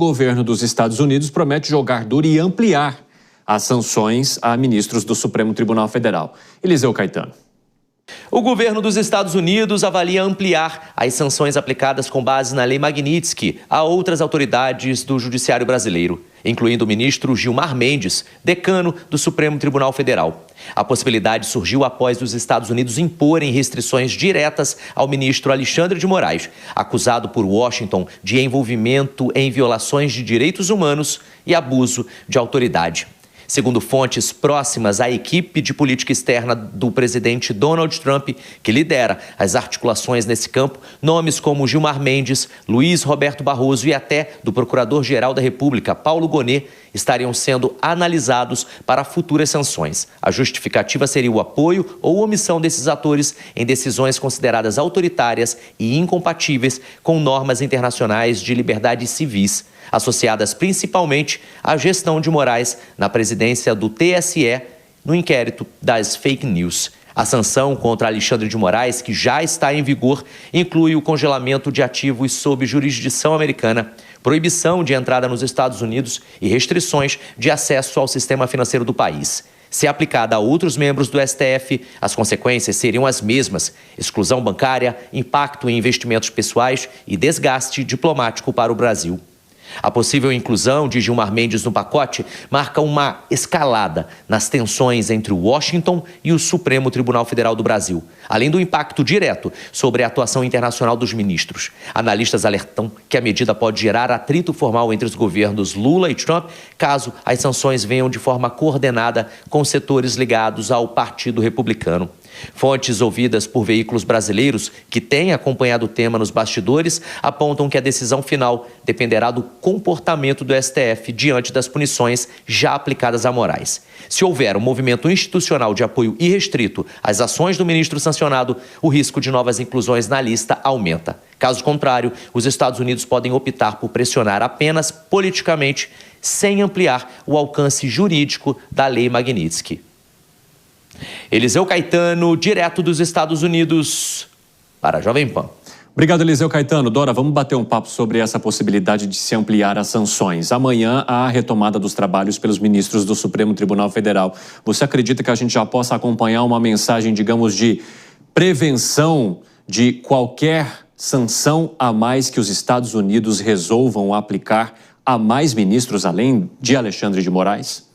O governo dos Estados Unidos promete jogar duro e ampliar as sanções a ministros do Supremo Tribunal Federal. Eliseu Caetano. O governo dos Estados Unidos avalia ampliar as sanções aplicadas com base na Lei Magnitsky a outras autoridades do Judiciário brasileiro, incluindo o ministro Gilmar Mendes, decano do Supremo Tribunal Federal. A possibilidade surgiu após os Estados Unidos imporem restrições diretas ao ministro Alexandre de Moraes, acusado por Washington de envolvimento em violações de direitos humanos e abuso de autoridade. Segundo fontes próximas à equipe de política externa do presidente Donald Trump, que lidera as articulações nesse campo, nomes como Gilmar Mendes, Luiz Roberto Barroso e até do Procurador-Geral da República, Paulo Gonet, estariam sendo analisados para futuras sanções. A justificativa seria o apoio ou omissão desses atores em decisões consideradas autoritárias e incompatíveis com normas internacionais de liberdades civis, associadas principalmente à gestão de Moraes na presidência do TSE no inquérito das fake news. A sanção contra Alexandre de Moraes, que já está em vigor, inclui o congelamento de ativos sob jurisdição americana, proibição de entrada nos Estados Unidos e restrições de acesso ao sistema financeiro do país. Se aplicada a outros membros do STF, as consequências seriam as mesmas: exclusão bancária, impacto em investimentos pessoais e desgaste diplomático para o Brasil. A possível inclusão de Gilmar Mendes no pacote marca uma escalada nas tensões entre Washington e o Supremo Tribunal Federal do Brasil, além do impacto direto sobre a atuação internacional dos ministros. Analistas alertam que a medida pode gerar atrito formal entre os governos Lula e Trump, caso as sanções venham de forma coordenada com setores ligados ao Partido Republicano. Fontes ouvidas por veículos brasileiros que têm acompanhado o tema nos bastidores apontam que a decisão final dependerá do comportamento do STF diante das punições já aplicadas a Moraes. Se houver um movimento institucional de apoio irrestrito às ações do ministro sancionado, o risco de novas inclusões na lista aumenta. Caso contrário, os Estados Unidos podem optar por pressionar apenas politicamente, sem ampliar o alcance jurídico da Lei Magnitsky. Eliseu Caetano, direto dos Estados Unidos, para a Jovem Pan. Obrigado, Eliseu Caetano. Dora, vamos bater um papo sobre essa possibilidade de se ampliar as sanções. Amanhã, há a retomada dos trabalhos pelos ministros do Supremo Tribunal Federal. Você acredita que a gente já possa acompanhar uma mensagem, digamos, de prevenção de qualquer sanção a mais que os Estados Unidos resolvam aplicar a mais ministros, além de Alexandre de Moraes?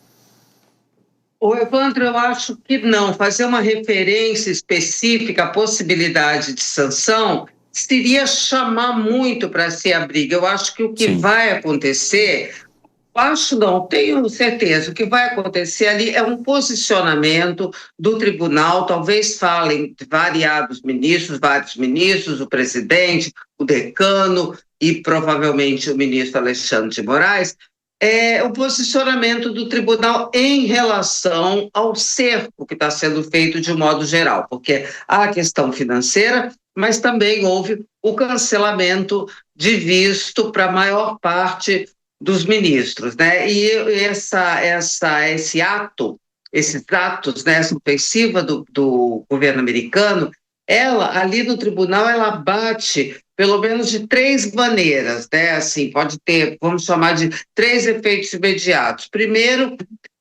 Ô, Evandro, eu acho que não. Fazer uma referência específica à possibilidade de sanção seria chamar muito para si a briga. Eu acho que o que vai acontecer, tenho certeza, o que vai acontecer ali é um posicionamento do tribunal, talvez falem de vários ministros, o presidente, o decano e provavelmente o ministro Alexandre de Moraes, o posicionamento do tribunal em relação ao cerco que está sendo feito de um modo geral, porque há a questão financeira, mas também houve o cancelamento de visto para a maior parte dos ministros, né? E esses atos, né, essa ofensiva do governo americano, ela, ali no tribunal, ela bate pelo menos de 3 maneiras, né? Assim, pode ter, vamos chamar de 3 efeitos imediatos. Primeiro,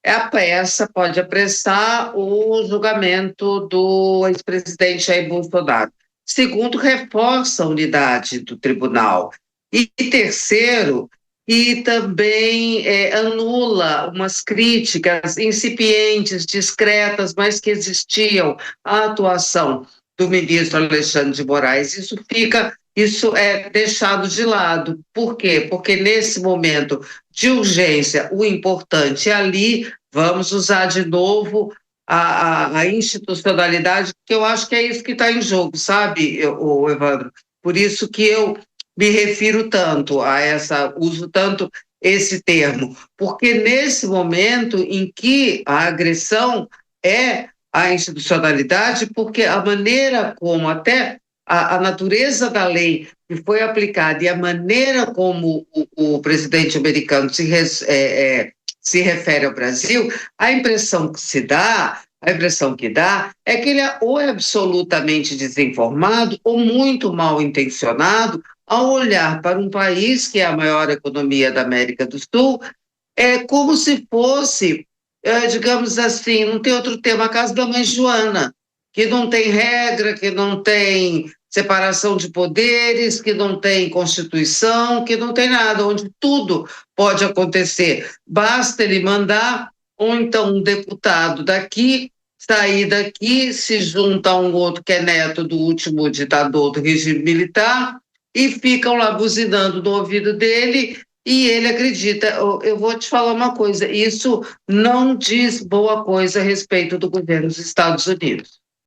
a peça pode apressar o julgamento do ex-presidente Jair Bolsonaro. Segundo, reforça a unidade do tribunal. E terceiro, e também anula umas críticas incipientes, discretas, mas que existiam à atuação do ministro Alexandre de Moraes. Isso é deixado de lado. Por quê? Porque nesse momento de urgência, o importante é ali, vamos usar de novo a institucionalidade, que eu acho que é isso que está em jogo, sabe, Evandro? Por isso que eu me refiro tanto uso tanto esse termo, porque nesse momento em que a agressão é a institucionalidade, porque a maneira como até a natureza da lei que foi aplicada e a maneira como o presidente americano se refere ao Brasil, a impressão que dá é que ele ou é absolutamente desinformado ou muito mal intencionado ao olhar para um país que é a maior economia da América do Sul, é como se fosse, digamos assim, não tem outro termo, a casa da mãe Joana, que não tem regra, que não tem separação de poderes, que não tem Constituição, que não tem nada, onde tudo pode acontecer. Basta ele mandar, ou então um deputado daqui sair daqui, se junta a um outro que é neto do último ditador do regime militar e ficam lá buzinando no ouvido dele e ele acredita. Eu vou te falar uma coisa, isso não diz boa coisa a respeito do governo dos Estados Unidos.